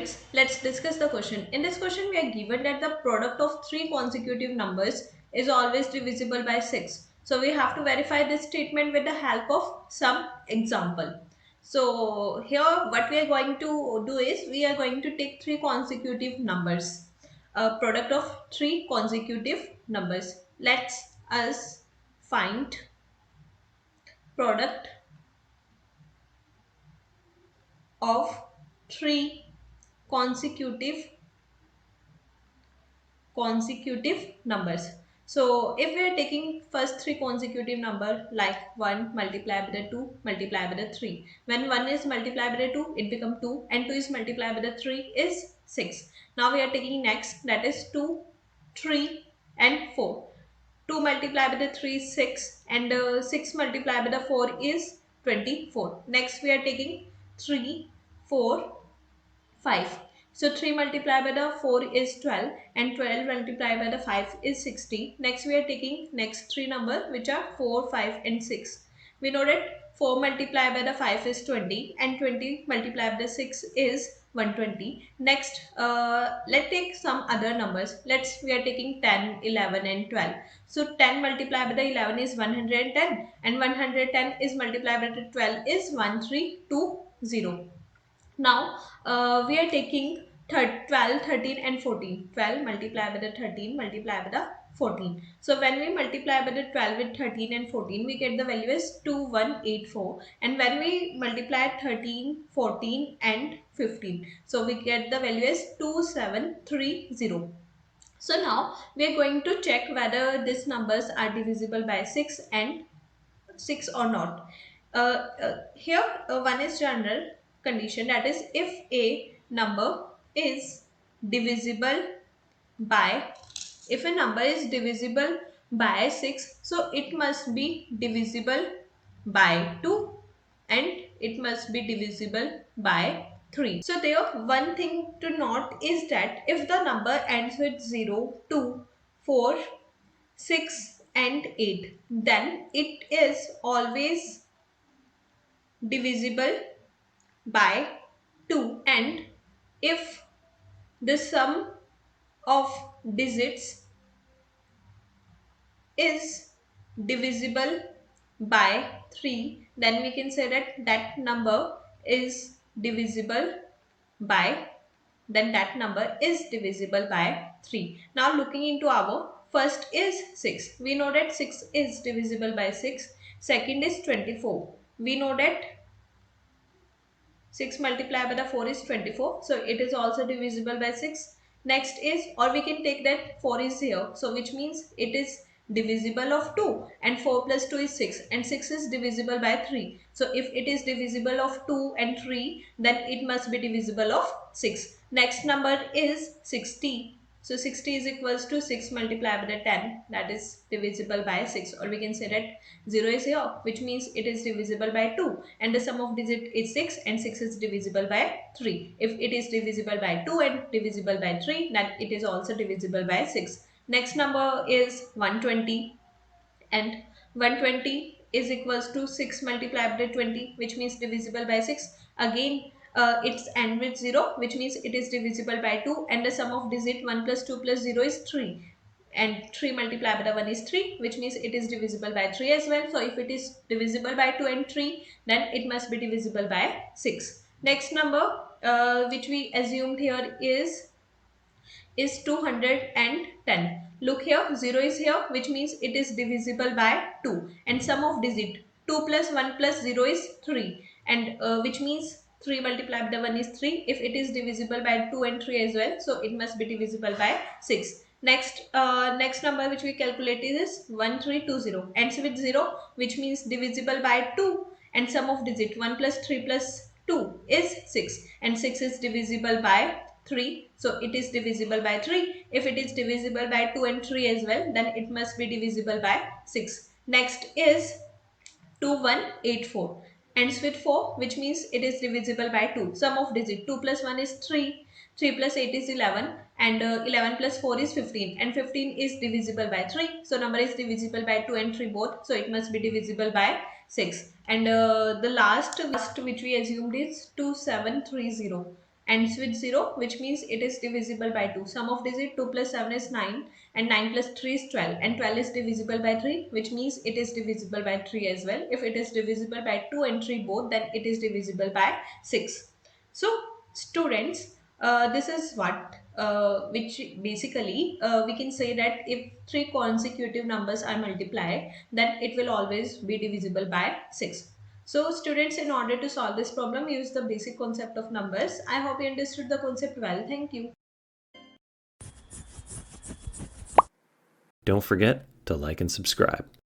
students, let's discuss the question. In this question, we are given that the product of three consecutive numbers is always divisible by 6. So we have to verify this statement with the help of some example. So here what we are going to do is we are going to take three consecutive numbers, a product of three consecutive numbers. Let's us find product of three consecutive numbers. So if we are taking first three consecutive number like 1 multiplied by the 2 multiplied by the 3, when 1 is multiplied by the 2 it become 2 and 2 is multiplied by the 3 is 6. Now we are taking next, that is 2, 3 and 4. 2 multiplied by the 3 is 6 and 6 multiplied by the 4 is 24. Next we are taking 3, 4, 5. So 3 multiplied by the 4 is 12 and 12 multiplied by the 5 is 60. Next we are taking next three numbers which are 4, 5 and 6. We know that 4 multiplied by the 5 is 20 and 20 multiplied by the 6 is 120. Next let's take some other numbers. We are taking 10, 11 and 12. So 10 multiplied by the 11 is 110 and 110 is multiplied by the 12 is 1320. Now we are taking 12, 13 and 14. 12 multiplied by the 13 multiplied by the 14. So when we multiply by the 12 with 13 and 14, we get the value as 2184. And when we multiply 13, 14 and 15, so we get the value as 2730. So now we are going to check whether these numbers are divisible by 6 or not. Here one is general condition, that is if a number is divisible by, if a number is divisible by 6, so it must be divisible by 2 and it must be divisible by 3. So there one thing to note is that if the number ends with 0, 2, 4, 6 and 8, then it is always divisible by 2, and if the sum of digits is divisible by 3, then we can say that that number is divisible by 3. Now looking into our first is 6. We know that 6 is divisible by 6. Second is 24. We know that 6 multiplied by the 4 is 24. So it is also divisible by 6. Next is, or we can take that 4 is here. So which means it is divisible of 2 and 4 plus 2 is 6 and 6 is divisible by 3. So if it is divisible of 2 and 3, then it must be divisible of 6. Next number is 60. So 60 is equals to 6 multiplied by the 10, that is divisible by 6, or we can say that 0 is here, which means it is divisible by 2 and the sum of digit is 6 and 6 is divisible by 3. If it is divisible by 2 and divisible by 3, then it is also divisible by 6. Next number is 120 and 120 is equals to 6 multiplied by 20, which means divisible by 6. Again it's end with 0, which means it is divisible by 2 and the sum of digit 1 plus 2 plus 0 is 3 and 3 multiplied by the 1 is 3, which means it is divisible by 3 as well. So if it is divisible by 2 and 3, then it must be divisible by 6. Next number which we assumed here is 210. Look here, 0 is here, which means it is divisible by 2 and sum of digit 2 plus 1 plus 0 is 3 and which means 3 multiplied by the 1 is 3. If it is divisible by 2 and 3 as well, so it must be divisible by 6. Next number which we calculate is 1320, ends with 0, which means divisible by 2 and sum of digit 1 plus 3 plus 2 is 6 and 6 is divisible by 3. So it is divisible by 3. If it is divisible by 2 and 3 as well, then it must be divisible by 6. Next is 2184. Ends with 4, which means it is divisible by 2. Sum of digit 2 plus 1 is 3. 3 plus 8 is 11 and 11 plus 4 is 15 and 15 is divisible by 3. So number is divisible by 2 and 3 both. So it must be divisible by 6. And the last which we assumed is 2730. ends with 0, which means it is divisible by 2. Sum of digit 2 plus 7 is 9 and 9 plus 3 is 12 and 12 is divisible by 3, which means it is divisible by 3 as well. If it is divisible by 2 and 3 both, then it is divisible by 6. So students, this is what which basically we can say that if three consecutive numbers are multiplied, then it will always be divisible by 6. So students, in order to solve this problem, use the basic concept of numbers. I hope you understood the concept well. Thank you. Don't forget to like and subscribe.